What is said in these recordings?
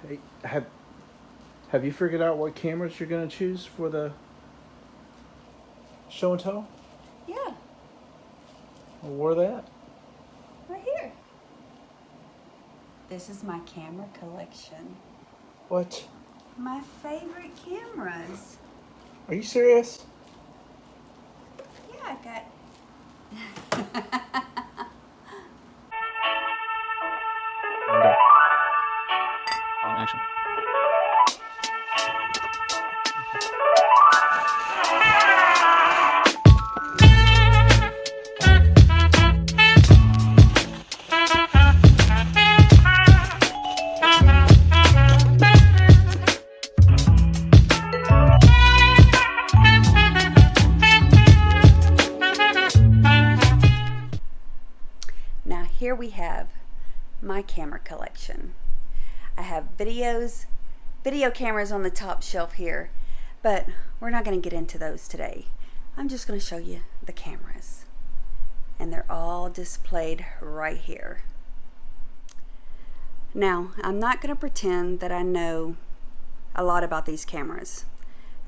Hey, have you figured out what cameras you're going to choose for the show and tell? Yeah, Well, where are they at? right here. This is my camera collection. What? My favorite cameras. Are you serious? Yeah, I got... Go. On action. Now here we have my camera collection. I have video cameras on the top shelf here, but we're not going to get into those today. I'm just going to show you the cameras, and they're all displayed right here. Now, I'm not going to pretend that I know a lot about these cameras.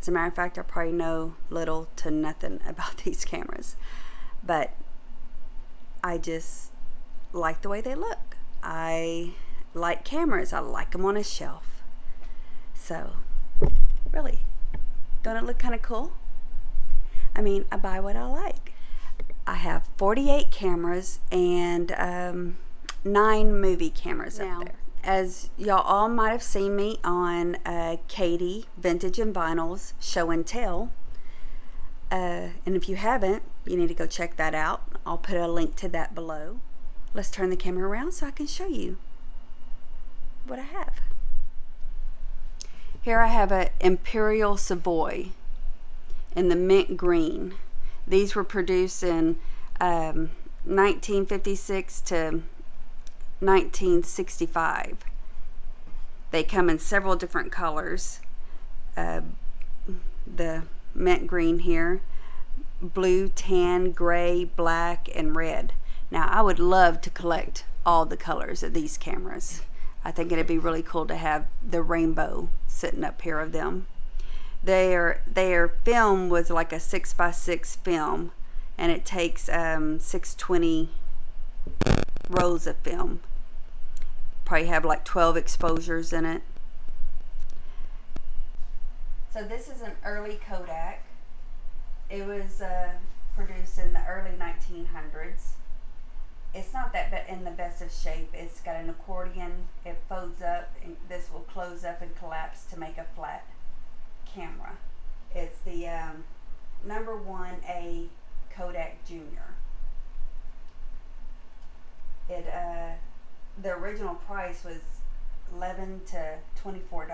As a matter of fact, I probably know little to nothing about these cameras, but I just like the way they look. I like cameras. I like them on a shelf. So, really, don't it look kind of cool? I mean, I buy what I like. I have 48 cameras and 9 movie cameras up there. As y'all all might have seen me on Katie Vintage and Vinyls Show and Tell. And if you haven't, you need to go check that out. I'll put a link to that below. Let's turn the camera around so I can show you what I have. Here I have an Imperial Savoy in the mint green. These were produced in 1956 to 1965. They come in several different colors. The mint green here, blue, tan, gray, black, and red. Now I would love to collect all the colors of these cameras. I think it'd be really cool to have the rainbow sitting up here of them. Their film was like a 6x6 film, and it takes 620 rolls of film. Probably have like 12 exposures in it. So this is an early Kodak. It was produced in the early 1900s. It's not that in the best of shape. It's got an accordion. It folds up, and this will close up and collapse to make a flat camera. It's the number 1A Kodak Junior. The original price was $11 to $24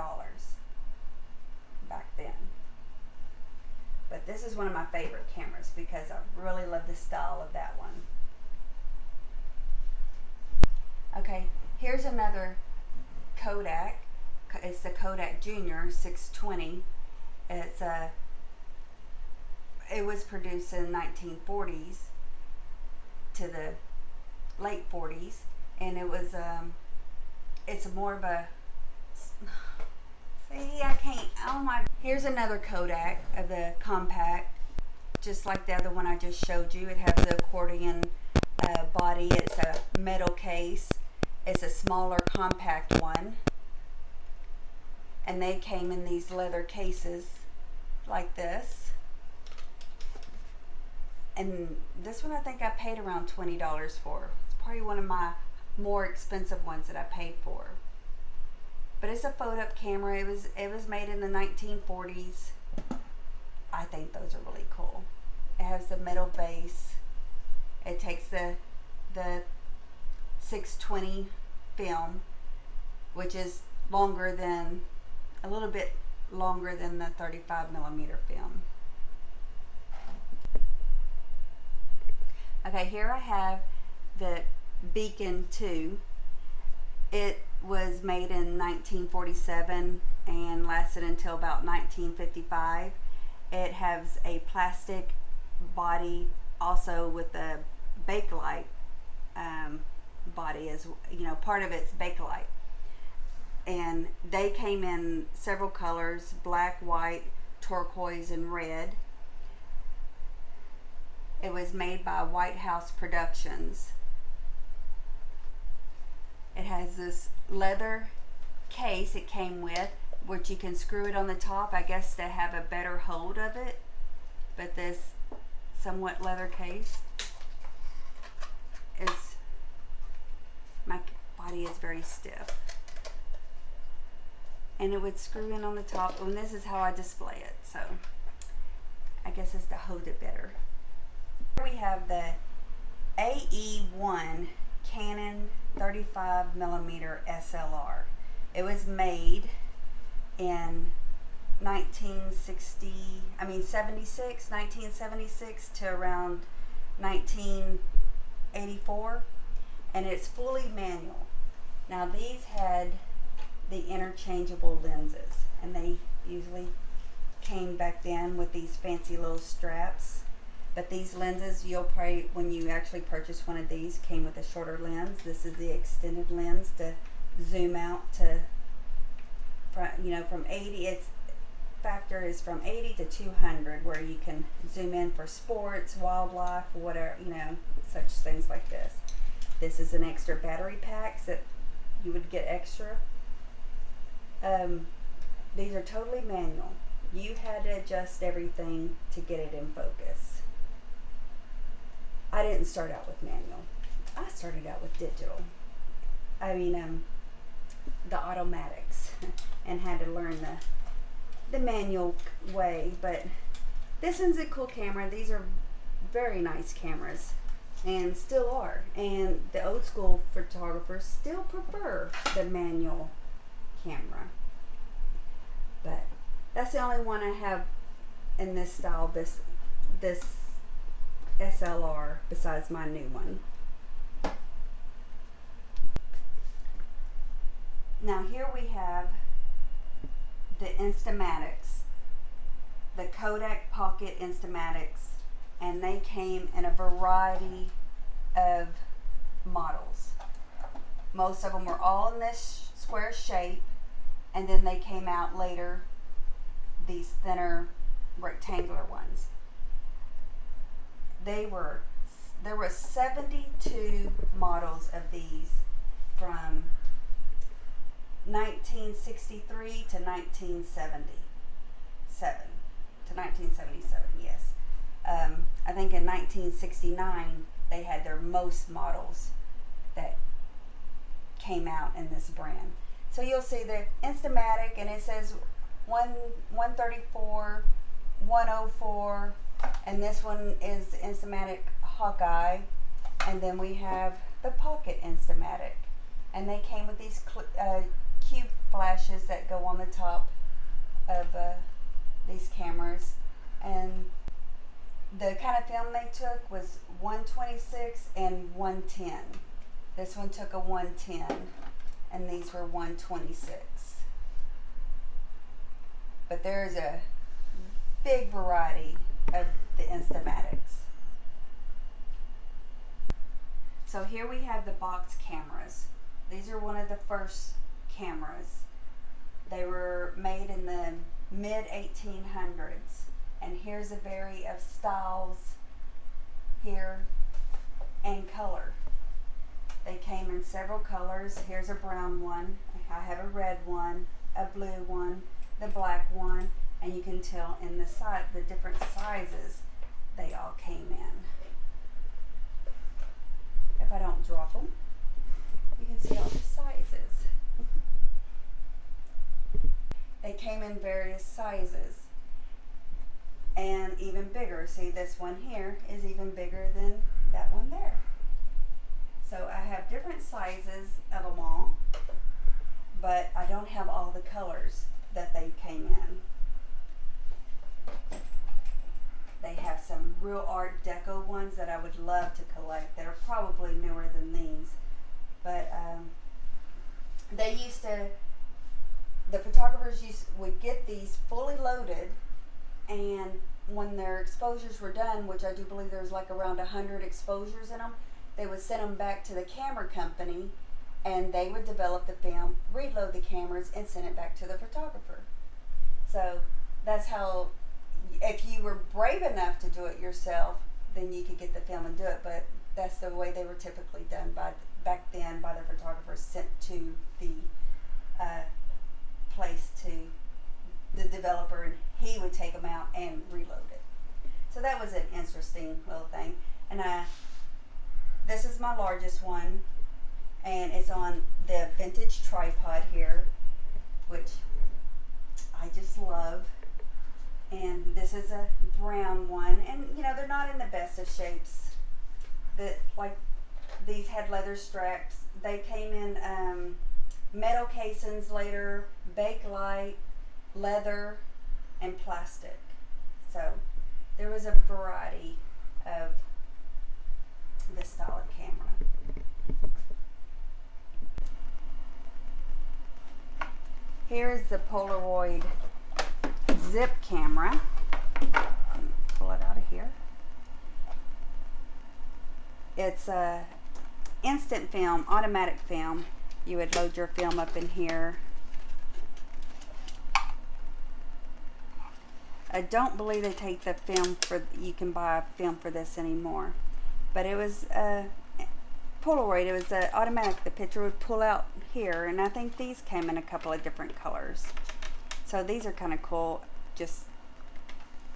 back then. But this is one of my favorite cameras because I really love the style of that one. Okay, here's another Kodak. It's the Kodak Junior 620. It was produced in the 1940s to the late 40s, and it was it's more of a, see, I can't, oh my. Here's another Kodak of the compact, just like the other one I just showed you. It has the accordion body. It's a metal case. It's a smaller compact one, and they came in these leather cases like this. And this one I think I paid around $20 for. It's probably one of my more expensive ones that I paid for. But it's a fold-up camera. It was made in the 1940s. I think those are really cool. It has the metal base. It takes the 620 film, which is a little bit longer than the 35mm film. Okay, here I have the Beacon 2. It was made in 1947 and lasted until about 1955. It has a plastic body, also with a Bakelite body, as you know, part of it's Bakelite. And they came in several colors: black, white, turquoise, and red. It was made by White House Productions. It has this leather case it came with, which you can screw it on the top, I guess, to have a better hold of it. But this somewhat leather case is, my body is very stiff. And it would screw in on the top, and this is how I display it. So I guess it's to hold it better. Here we have the Ae1 Canon 35mm SLR. It was made in 1976 to around 1984, and it's fully manual. Now these had the interchangeable lenses, and they usually came back then with these fancy little straps. But these lenses, you'll probably, when you actually purchase one of these, came with a shorter lens. This is the extended lens to zoom out to, from 80. Its factor is from 80 to 200, where you can zoom in for sports, wildlife, whatever, such things like this. This is an extra battery pack that you would get extra. These are totally manual. You had to adjust everything to get it in focus. I didn't start out with manual. I started out with digital. The automatics, and had to learn the manual way. But this one's a cool camera. These are very nice cameras, and still are. And the old school photographers still prefer the manual camera. But that's the only one I have in this style, this SLR, besides my new one. Now here we have the Instamatics, the Kodak Pocket Instamatics, and they came in a variety of models. Most of them were all in this square shape, and then they came out later, these thinner rectangular ones. There were 72 models of these from 1963 to 1977, yes. I think in 1969 they had their most models that came out in this brand. So you'll see the Instamatic, and it says 134, 104, and this one is Instamatic Hawkeye, and then we have the Pocket Instamatic, and they came with these cube flashes that go on the top of these cameras. And the kind of film they took was 126 and 110. This one took a 110, and these were 126. But there's a big variety of the Instamatics. So here we have the box cameras. These are one of the first cameras. They were made in the mid 1800s, and here's a variety of styles here and color. They came in several colors. Here's a brown one, I have a red one, a blue one, the black one, and you can tell in the different sizes they all came in. If I don't drop them, you can see all the sizes. They came in various sizes and even bigger. See, this one here is even bigger than that one there. So I have different sizes of them all, but I don't have all the colors that they came in. They have some real Art Deco ones that I would love to collect. They're probably newer than these, but the photographers would get these fully loaded, and when their exposures were done, which I do believe there's like around 100 exposures in them, they would send them back to the camera company, and they would develop the film, reload the cameras, and send it back to the photographer. So that's how, if you were brave enough to do it yourself, then you could get the film and do it. But that's the way they were typically done back then by the photographers, sent to the place to the developer, and he would take them out and reload it. So that was an interesting little thing. And this is my largest one, and it's on the vintage tripod here, which I just love. And this is a brown one, and you know, they're not in the best of shapes. Like these had leather straps. They came in metal casings later, Bakelite, leather, and plastic. So there was a variety of this style of camera. Here is the Polaroid Zip Camera. Pull it out of here. It's a instant film, automatic film. You would load your film up in here. I don't believe they take the film for, you can buy a film for this anymore. But it was Polaroid, it was automatic. The picture would pull out here, and I think these came in a couple of different colors. So these are kind of cool, just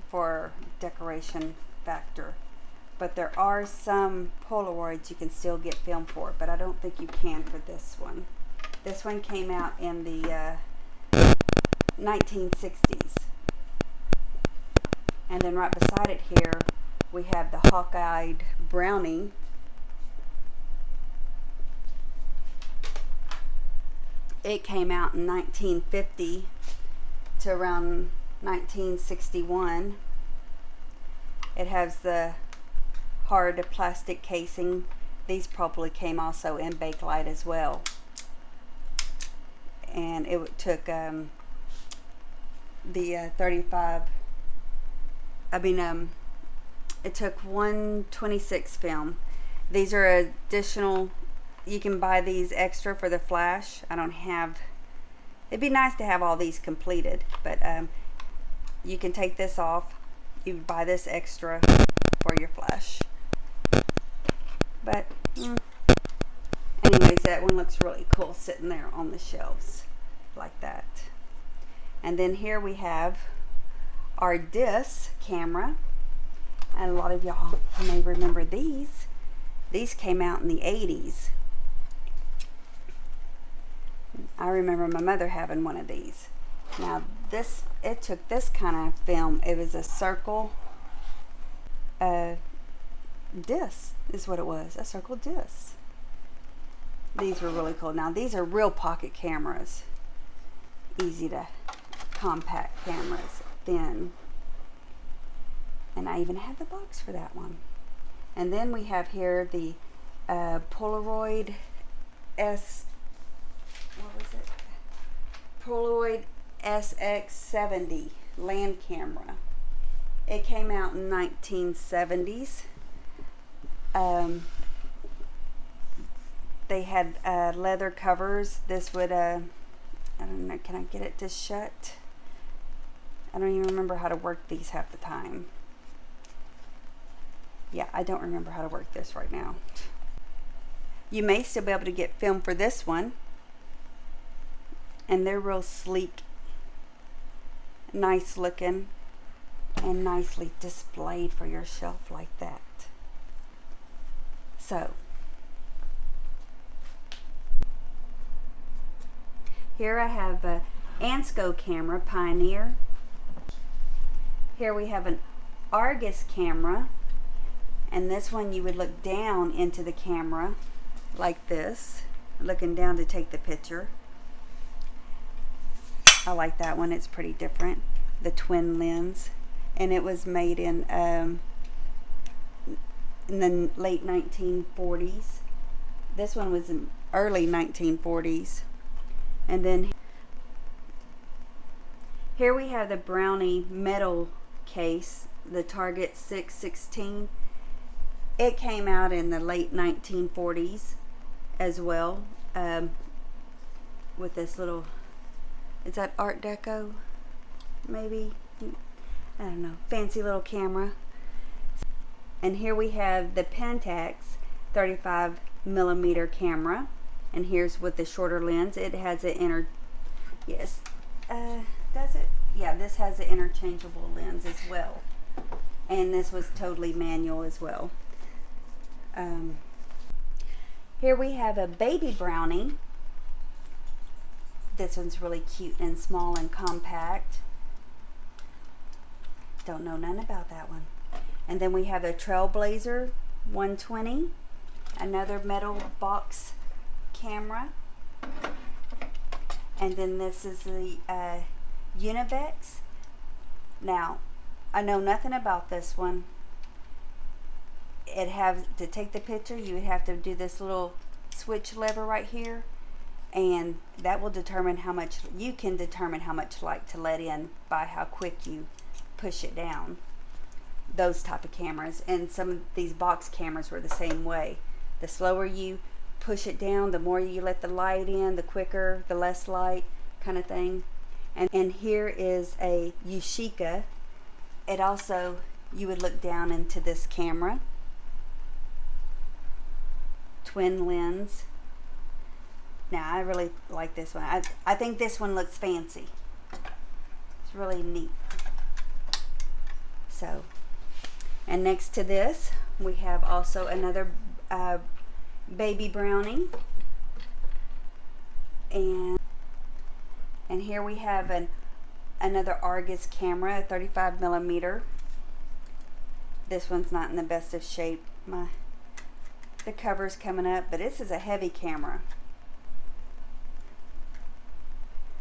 for decoration factor. But there are some Polaroids you can still get film for, but I don't think you can for this one. This one came out in the 1960s. And then right beside it here, we have the hawk-eyed Brownie. It came out in 1950 to around 1961. It has the hard plastic casing. These probably came also in Bakelite as well. And it took the 35, it took 126 film. These are additional, you can buy these extra for the flash. I don't have, it'd be nice to have all these completed, but you can take this off. You buy this extra for your flash. But anyways, that one looks really cool sitting there on the shelves like that. And then here we have our disc camera, and a lot of y'all may remember these. These came out in the 80s. I remember my mother having one of these. Now this, it took this kind of film. It was a circle disc is what it was, a circle disc. These were really cool. Now these are real pocket cameras, easy to compact cameras, thin. And I even have the box for that one. And then we have here the Polaroid Polaroid SX70 land camera. It came out in 1970s. They had leather covers. This would I don't know, can I get it to shut? I don't even remember how to work these half the time. Yeah, I don't remember how to work this right now. You may still be able to get film for this one. And they're real sleek, nice looking, and nicely displayed for your shelf like that. So, here I have a Ansco camera, Pioneer. Here we have an Argus camera, and this one you would look down into the camera like this, looking down to take the picture. I like that one, it's pretty different. The twin lens, and it was made in the late 1940s. This one was in early 1940s. And then here we have the Brownie metal case, the Target 616. It came out in the late 1940s as well. with this little, is that Art Deco? Maybe? I don't know. Fancy little camera. And here we have the Pentax 35mm camera. And here's with the shorter lens. It has an does it? Yeah, this has an interchangeable lens as well. And this was totally manual as well. Here we have a baby Brownie. This one's really cute and small and compact. Don't know none about that one. And then we have a Trailblazer 120, another metal box camera. And then this is the Unibex. Now, I know nothing about this one. It has to take the picture, you would have to do this little switch lever right here, and that will determine how much, you can determine how much light to let in by how quick you push it down. Those type of cameras, and some of these box cameras were the same way. The slower you push it down, the more you let the light in, the quicker, the less light kind of thing. And here is a Yashica. It also, you would look down into this camera. Twin lens. Now I really like this one. I think this one looks fancy. It's really neat. So, and next to this we have also another baby Brownie, and here we have another Argus camera, a 35mm. This one's not in the best of shape. The cover's coming up, but this is a heavy camera.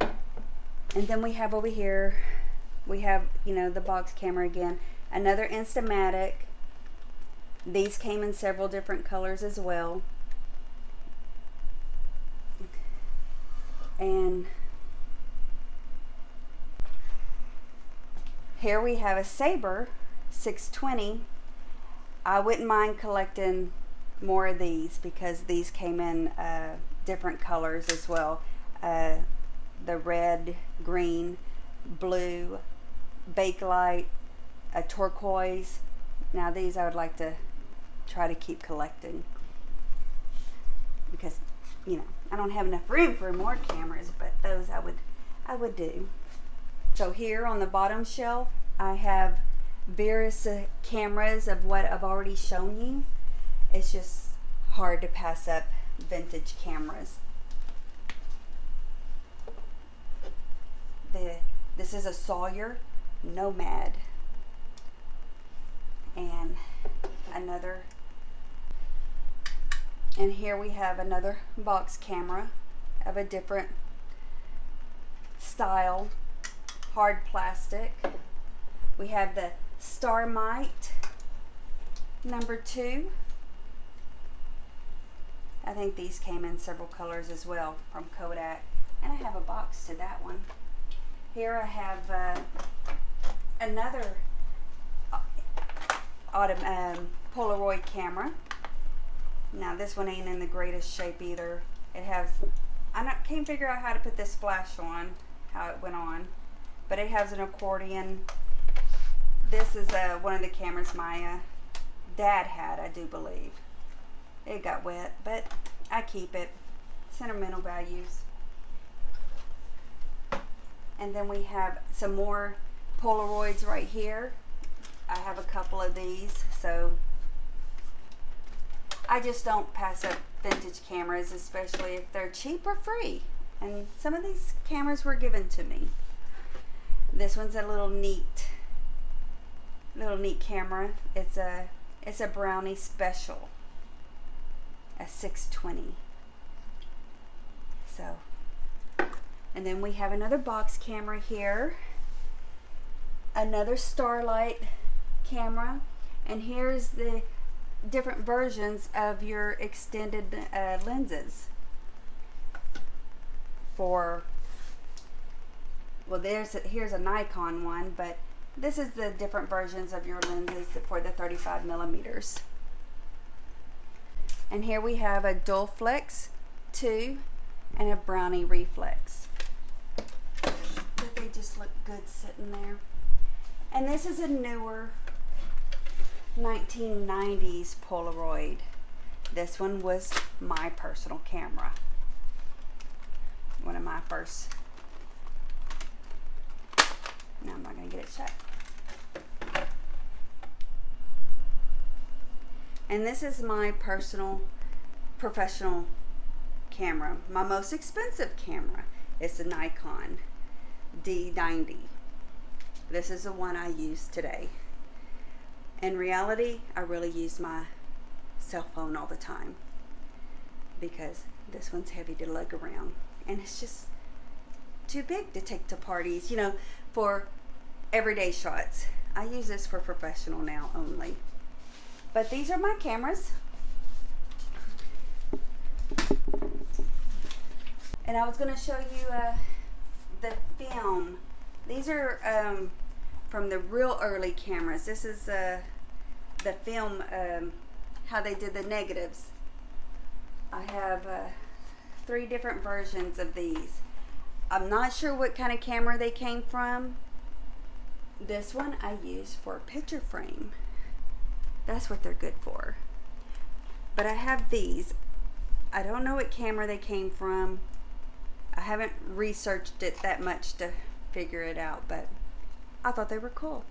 And then we have over here, we have, you know, the box camera again, another Instamatic. These came in several different colors as well. And here we have a Sabre 620. I wouldn't mind collecting more of these because these came in different colors as well. The red, green, blue, bakelite, a turquoise. Now these I would like to try to keep collecting because, you know, I don't have enough room for more cameras, but those I would do. So here on the bottom shelf I have various cameras of what I've already shown you. It's just hard to pass up vintage cameras. This is a Sawyer Nomad, and here we have another box camera of a different style, hard plastic. We have the Starmite #2. I think these came in several colors as well from Kodak, and I have a box to that one. Here I have another Polaroid camera. Now this one ain't in the greatest shape either. It has, can't figure out how to put this flash on, how it went on, but it has an accordion. This is one of the cameras my dad had, I do believe. It got wet, but I keep it. Sentimental values. And then we have some more Polaroids right here. I have a couple of these, so I just don't pass up vintage cameras, especially if they're cheap or free. And some of these cameras were given to me. This one's a little neat camera. It's a Brownie Special, a 620. So, and then we have another box camera here, another Starlight camera, and here's the different versions of your extended lenses for, well, here's a Nikon one, but this is the different versions of your lenses for the 35mm. And here we have a Dual Flex 2 and a Brownie reflex. But they just look good sitting there. And this is a newer 1990s Polaroid. This one was my personal camera. One of my first. No, I'm not going to get it shut. And this is my personal professional camera. My most expensive camera is the Nikon D90. This is the one I use today. In reality, I really use my cell phone all the time because this one's heavy to lug around and it's just too big to take to parties, you know, for everyday shots. I use this for professional now only. But these are my cameras. And I was going to show you the film. These are from the real early cameras. This is the film, how they did the negatives. I have 3 different versions of these. I'm not sure what kind of camera they came from. This one I use for a picture frame. That's what they're good for. But I have these. I don't know what camera they came from. I haven't researched it that much to figure it out, but I thought they were cool.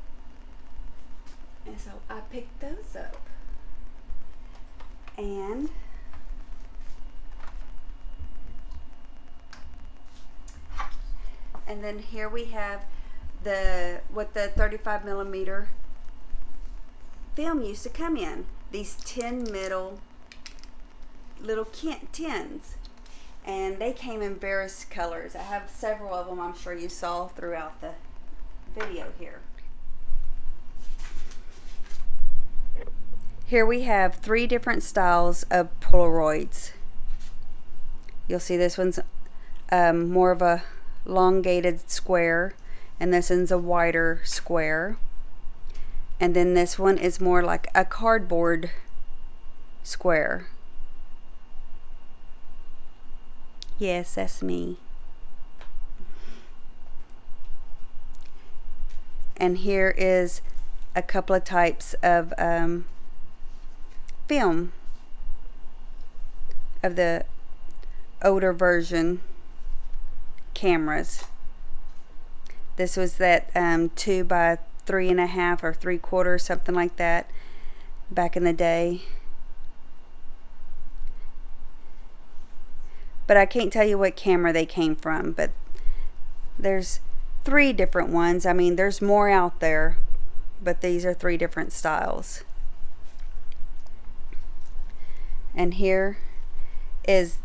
And so I picked those up. And then here we have what the 35 millimeter film used to come in. These tin little tins. And they came in various colors. I have several of them I'm sure you saw throughout the video here. Here we have 3 different styles of Polaroids. You'll see this one's more of a elongated square, and this one's a wider square. And then this one is more like a cardboard square. Yes, that's me. And here is a couple of types of film of the older version cameras. This was that 2 by 3.5 or 3/4, something like that, back in the day. But I can't tell you what camera they came from, but there's 3 different ones. I mean, there's more out there, but these are 3 different styles. And here is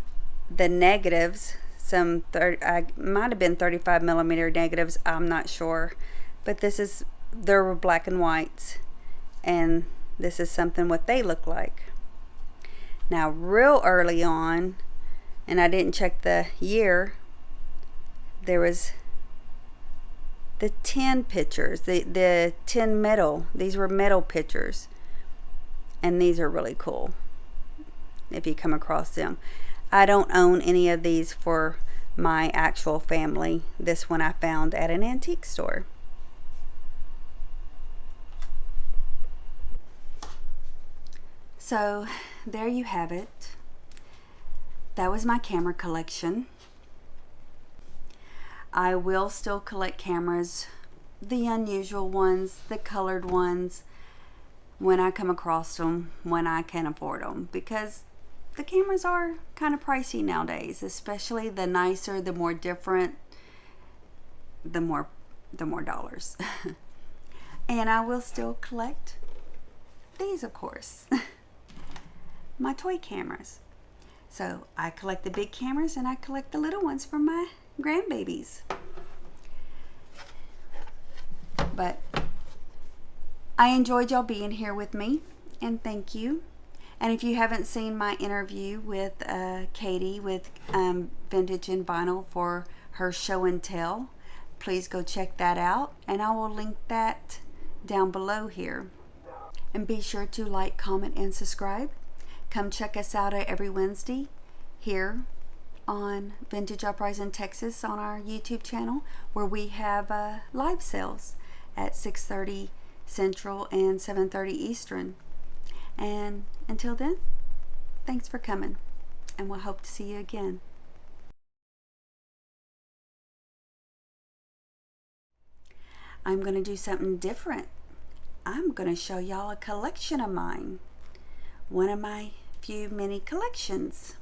the negatives. I might have been 35 millimeter negatives, I'm not sure. But they're black and whites. And this is something what they look like. Now, real early on, and I didn't check the year, there was the tin pictures, the tin metal. These were metal pictures, and these are really cool if you come across them. I don't own any of these for my actual family. This one I found at an antique store. So there you have it. That was my camera collection. I will still collect cameras, the unusual ones, the colored ones, when I come across them, when I can afford them, because the cameras are kind of pricey nowadays, especially the nicer, the more different, the more dollars. And I will still collect these, of course. My toy cameras. So I collect the big cameras and I collect the little ones for my grandbabies. But I enjoyed y'all being here with me, and thank you. And if you haven't seen my interview with Katie with Vintage and Vinyl for her show and tell, please go check that out, and I will link that down below here. And be sure to like, comment, and subscribe. Come check us out every Wednesday here on Vintage Uprising Texas on our YouTube channel, where we have live sales at 6:30 Central and 7:30 Eastern. And until then, thanks for coming, and we'll hope to see you again. I'm going to do something different. I'm going to show y'all a collection of mine. One of my few mini collections.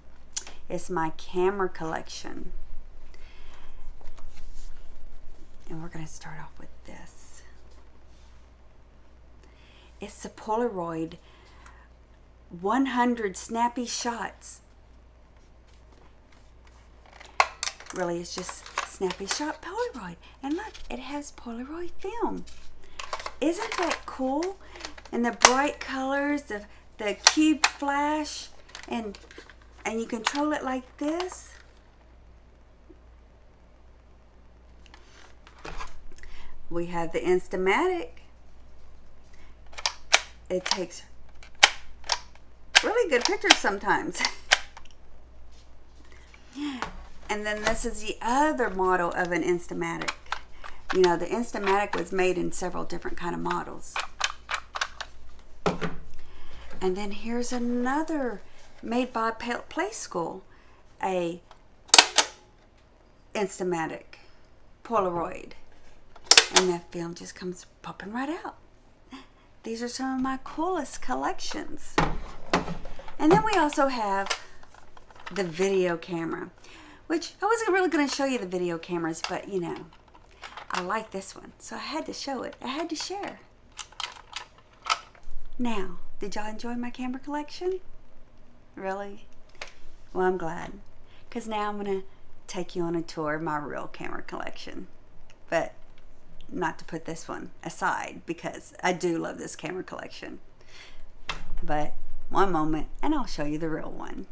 It's my camera collection. And we're going to start off with this. It's the Polaroid 100 snappy shots. Really, it's just snappy shot Polaroid. And look, it has Polaroid film. Isn't that cool? And the bright colors, the cube flash, and you control it like this. We have the Instamatic. It takes really good pictures sometimes. And then this is the other model of an Instamatic. You know, the Instamatic was made in several different kind of models. And then here's another made by Play School, a Instamatic Polaroid. And that film just comes popping right out. These are some of my coolest collections. And then we also have the video camera, which I wasn't really going to show you the video cameras, but you know, I like this one, so I had to show it. I had to share. Now, did y'all enjoy my camera collection? Really? Well, I'm glad, because now I'm going to take you on a tour of my real camera collection. But not to put this one aside, because I do love this camera collection. But one moment, and I'll show you the real one.